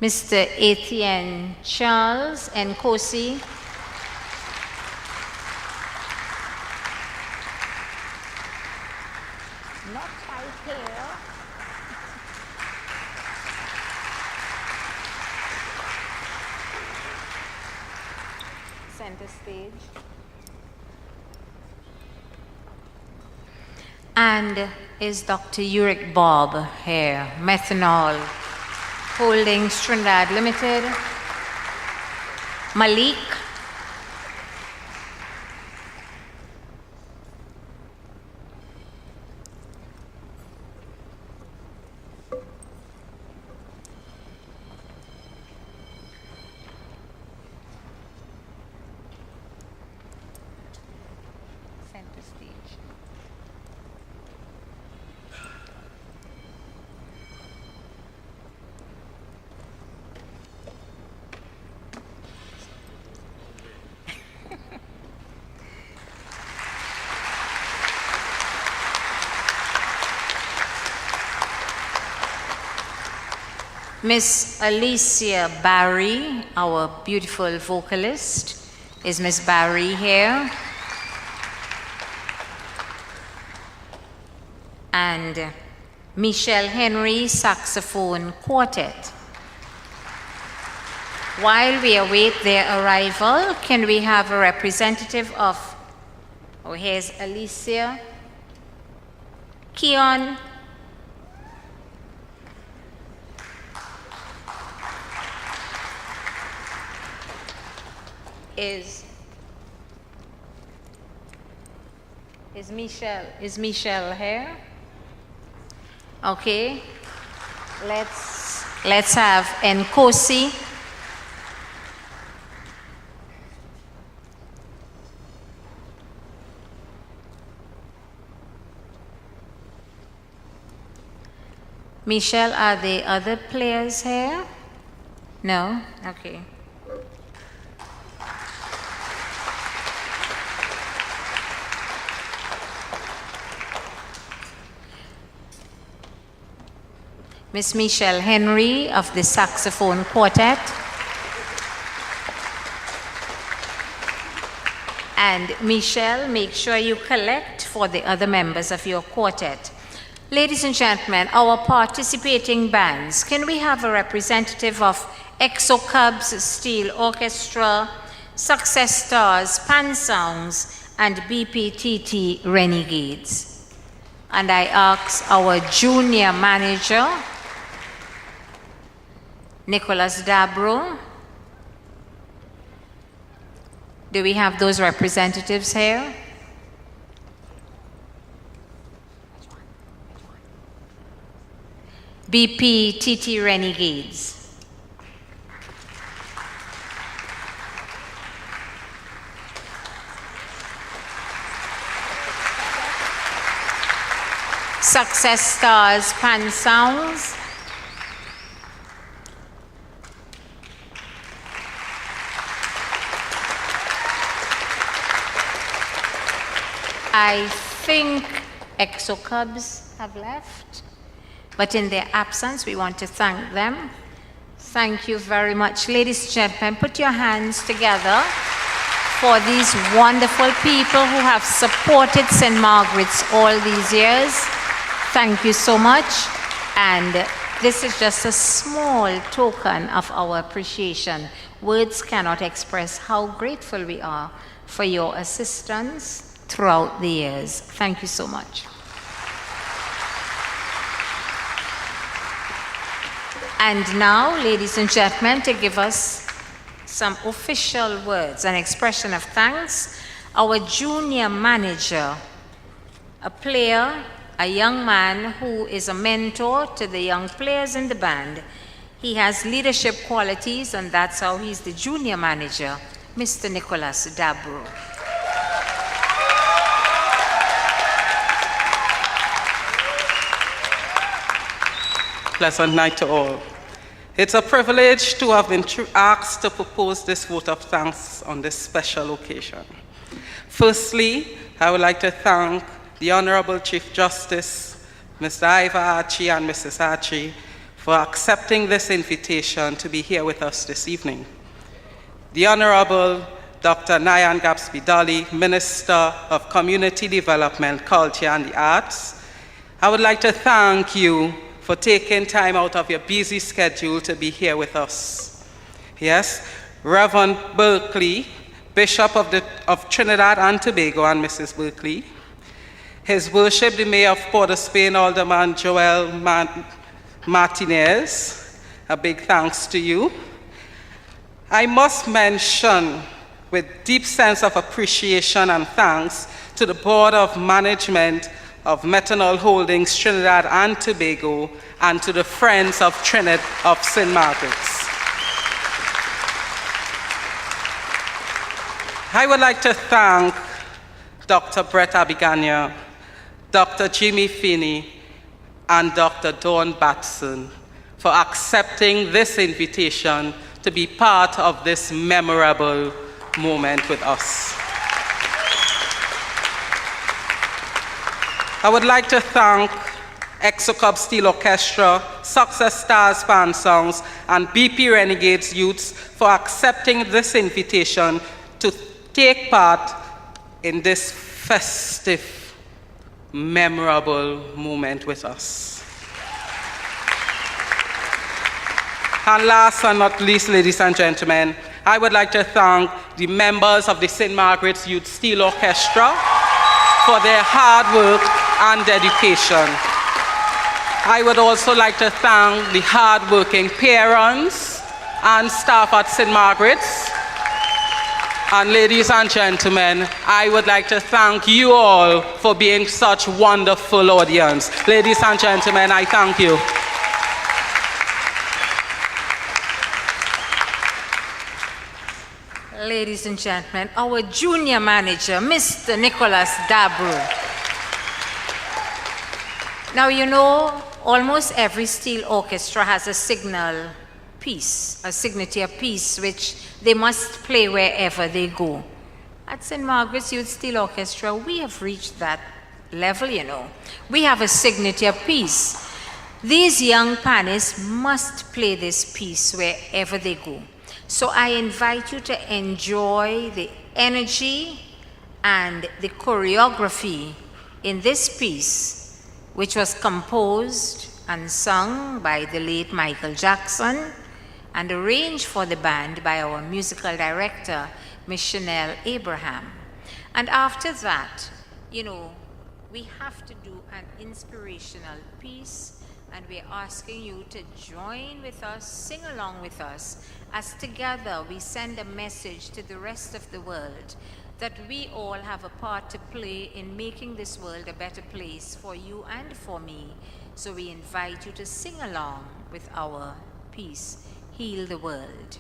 Mr. Etienne Charles Nkosi. Not right here. Center stage. And is Dr. Uric Bob here, Methanol Holdings Trinidad Limited. Malik. Center stage. Miss Alicia Barry, our beautiful vocalist. Is Miss Barry here? And Michelle Henry, saxophone quartet. While we await their arrival, can we have a representative of, oh, here's Alicia, Keon, is Michelle here? Okay. Let's have Nkosi. Michelle, are there other players here? No? Okay. Miss Michelle Henry of the saxophone quartet. And Michelle, make sure you collect for the other members of your quartet. Ladies and gentlemen, our participating bands, can we have a representative of Exo Cubs Steel Orchestra, Success Stars, Pan Sounds, and BPTT Renegades? And I ask our junior manager, Nicholas Dabro. Do we have those representatives here? BPTT Renegades. Success Stars Pan Sounds. I think Exo Cubs have left, but in their absence, we want to thank them. Thank you very much. Ladies and gentlemen, put your hands together for these wonderful people who have supported St. Margaret's all these years. Thank you so much. And this is just a small token of our appreciation. Words cannot express how grateful we are for your assistance throughout the years. Thank you so much. And now, ladies and gentlemen, to give us some official words, an expression of thanks, our junior manager, a player, a young man who is a mentor to the young players in the band. He has leadership qualities, and that's how he's the junior manager, Mr. Nicholas Dabro. Pleasant night to all. It's a privilege to have been asked to propose this vote of thanks on this special occasion. Firstly, I would like to thank the Honorable Chief Justice, Mr. Ivor Archie and Mrs. Archie, for accepting this invitation to be here with us this evening. The Honorable Dr. Nayan Gapsby-Dolly, Minister of Community Development, Culture and the Arts, I would like to thank you for taking time out of your busy schedule to be here with us. Yes, Reverend Berkeley, Bishop of Trinidad and Tobago, and Mrs. Berkeley, His Worship the Mayor of Port of Spain, Alderman Joel Martinez, a big thanks to you. I must mention with deep sense of appreciation and thanks to the Board of Management of Methanol Holdings Trinidad and Tobago, and to the Friends of Trinidad of St. Margaret's. I would like to thank Dr. Brett Abigania, Dr. Jimmy Finney, and Dr. Dawn Batson for accepting this invitation to be part of this memorable moment with us. I would like to thank Exo Cub Steel Orchestra, Success Stars Pan Songs, and BP Renegades Youths for accepting this invitation to take part in this festive, memorable moment with us. And last but not least, ladies and gentlemen, I would like to thank the members of the St. Margaret's Youth Steel Orchestra for their hard work and dedication. I would also like to thank the hard-working parents and staff at St. Margaret's. And ladies and gentlemen, I would like to thank you all for being such wonderful audience. Ladies and gentlemen, I thank you. Ladies and gentlemen, our junior manager, Mr. Nicholas Dabro. Now, you know, almost every steel orchestra has a signal piece, a signature piece, which they must play wherever they go. At St. Margaret's Youth Steel Orchestra, we have reached that level, you know. We have a signature piece. These young panists must play this piece wherever they go. So I invite you to enjoy the energy and the choreography in this piece, which was composed and sung by the late Michael Jackson and arranged for the band by our musical director, Miss Chanel Abraham. And after that, you know, we have to do an inspirational piece, and we're asking you to join with us, sing along with us, as together we send a message to the rest of the world that we all have a part to play in making this world a better place for you and for me. So we invite you to sing along with our piece, Heal the World.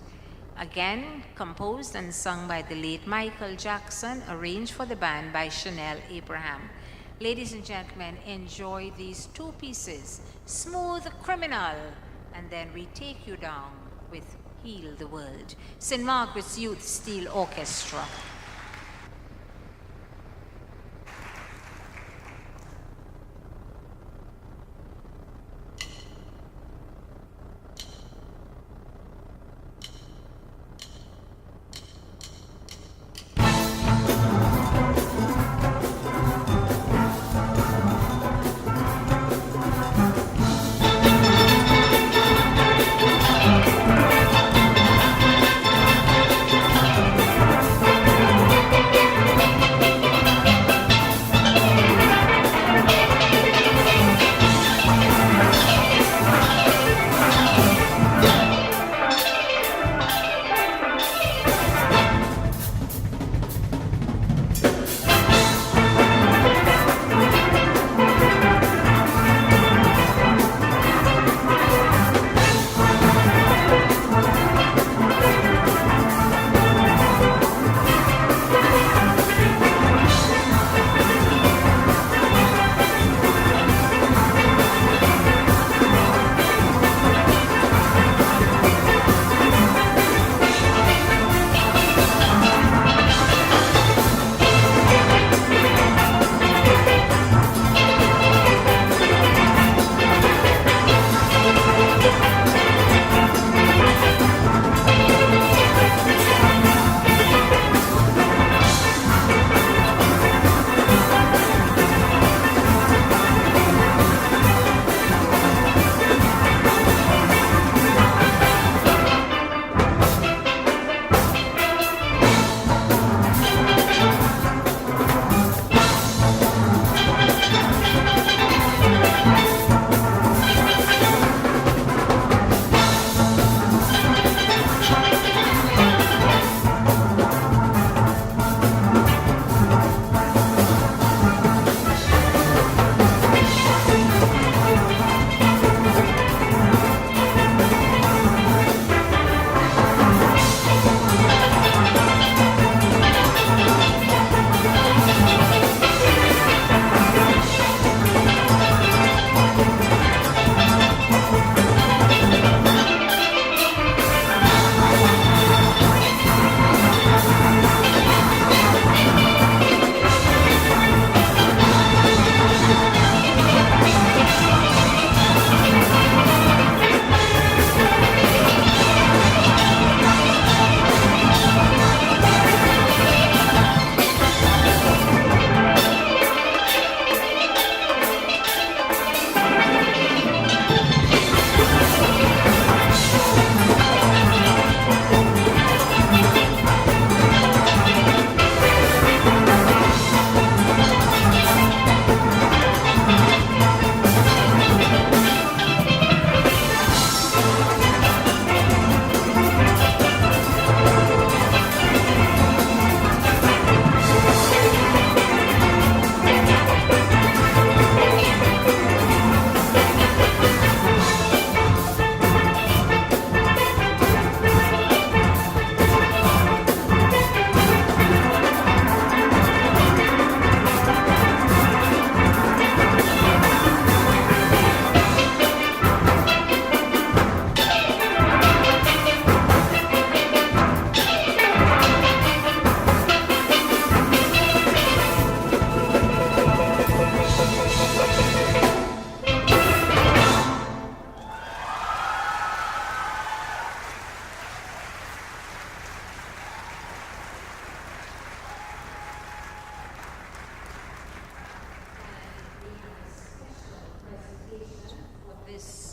Again, composed and sung by the late Michael Jackson, arranged for the band by Chanel Abraham. Ladies and gentlemen, enjoy these two pieces, Smooth Criminal, and then we take you down with Heal the World. St. Margaret's Youth Steel Orchestra.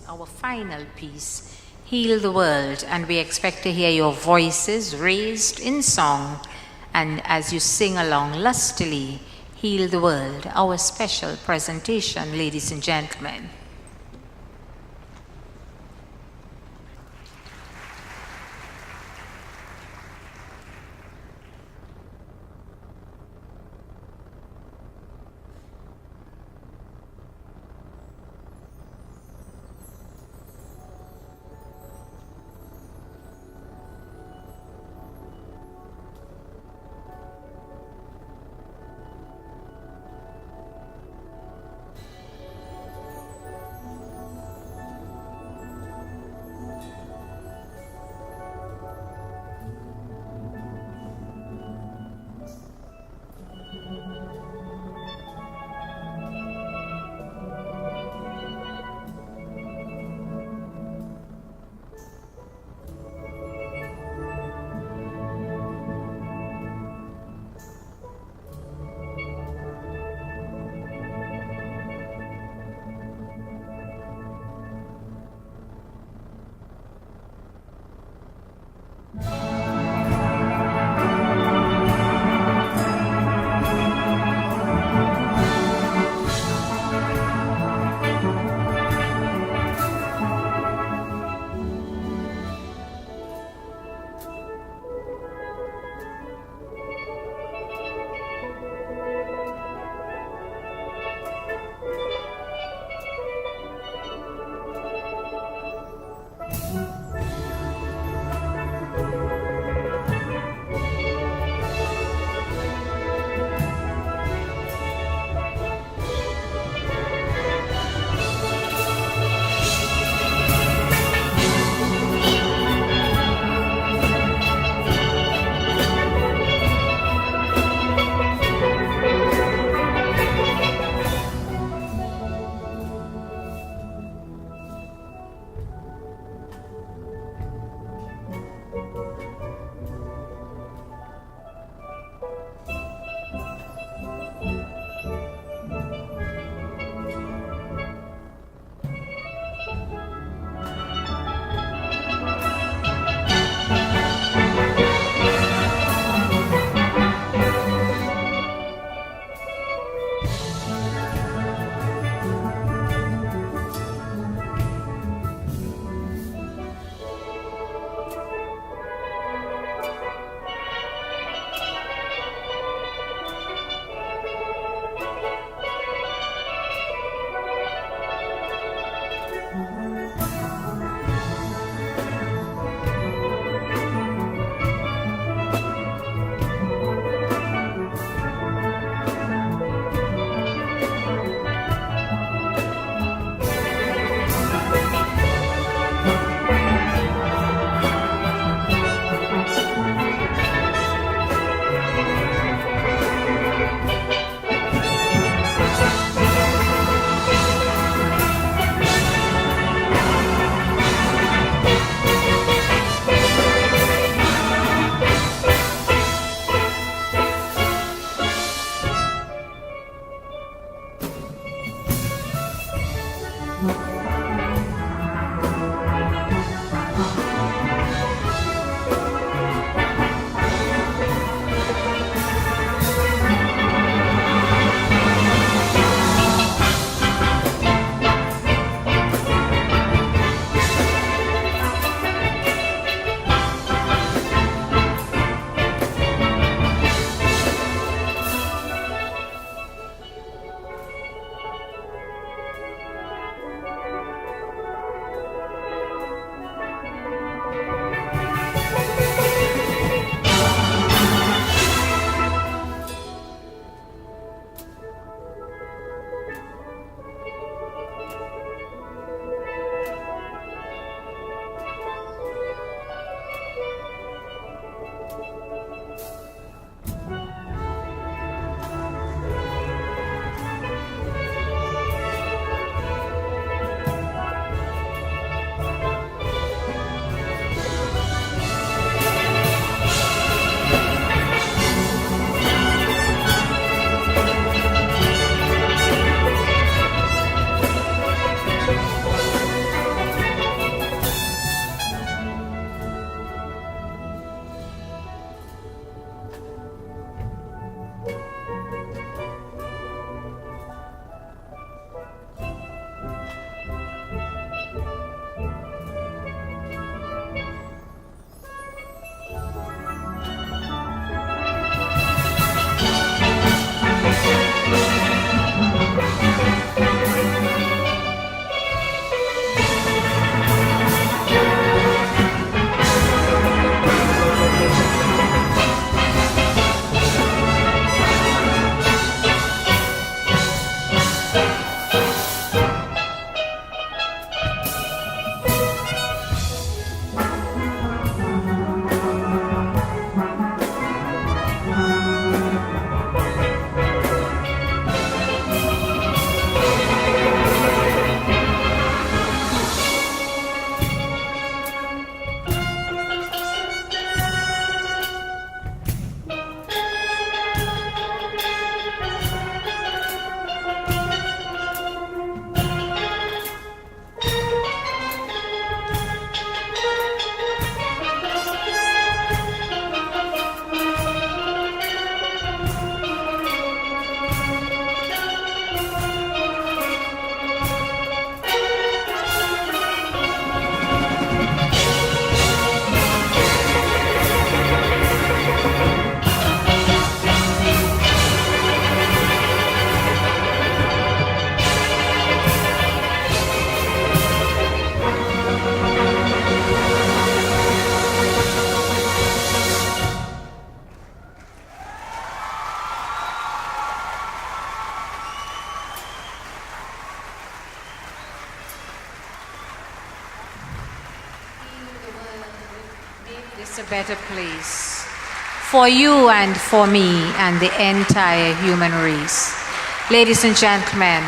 Our final piece, Heal the World, and we expect to hear your voices raised in song, and as you sing along lustily, Heal the World, our special presentation, ladies and gentlemen. is a better place for you and for me and the entire human race. Ladies and gentlemen,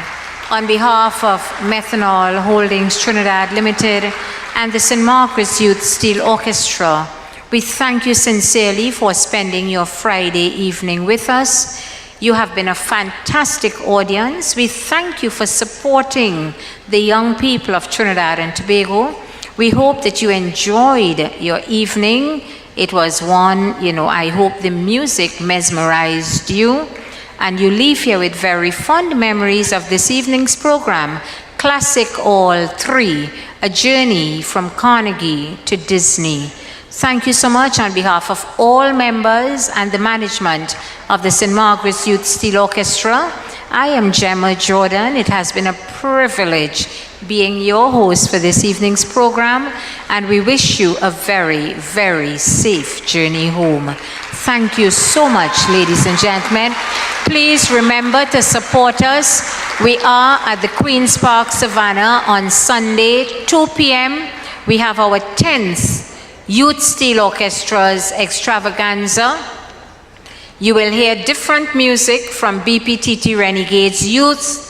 on behalf of Methanol Holdings Trinidad Limited and the St. Margaret's Youth Steel Orchestra, we thank you sincerely for spending your Friday evening with us. You have been a fantastic audience. We thank you for supporting the young people of Trinidad and Tobago. We hope that you enjoyed your evening. It was one, I hope the music mesmerized you, and you leave here with very fond memories of this evening's program, Classic All 3, A Journey from Carnegie to Disney. Thank you so much on behalf of all members and the management of the St. Margaret's Youth Steel Orchestra. I am Gemma Jordan. It has been a privilege being your host for this evening's program, and we wish you a very, very safe journey home. Thank you so much, ladies and gentlemen. Please remember to support us. We are at the Queen's Park Savannah on Sunday, 2 p.m. We have our 10th Youth Steel Orchestra's extravaganza. You will hear different music from BPTT Renegades Youth,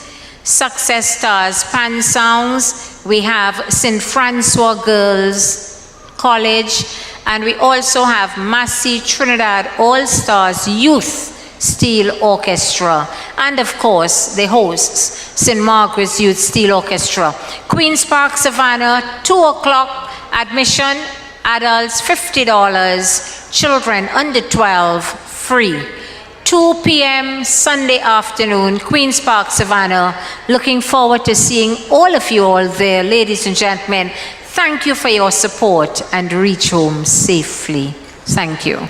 Success Stars Pan Sounds. We have St. Francois Girls College, and we also have Massey Trinidad All-Stars Youth Steel Orchestra, and of course the hosts, St. Margaret's Youth Steel Orchestra. Queen's Park Savannah, 2 o'clock, admission, adults $50, children under 12 free. 2 p.m. Sunday afternoon, Queen's Park Savannah. Looking forward to seeing all of you all there, ladies and gentlemen. Thank you for your support, and reach home safely. Thank you.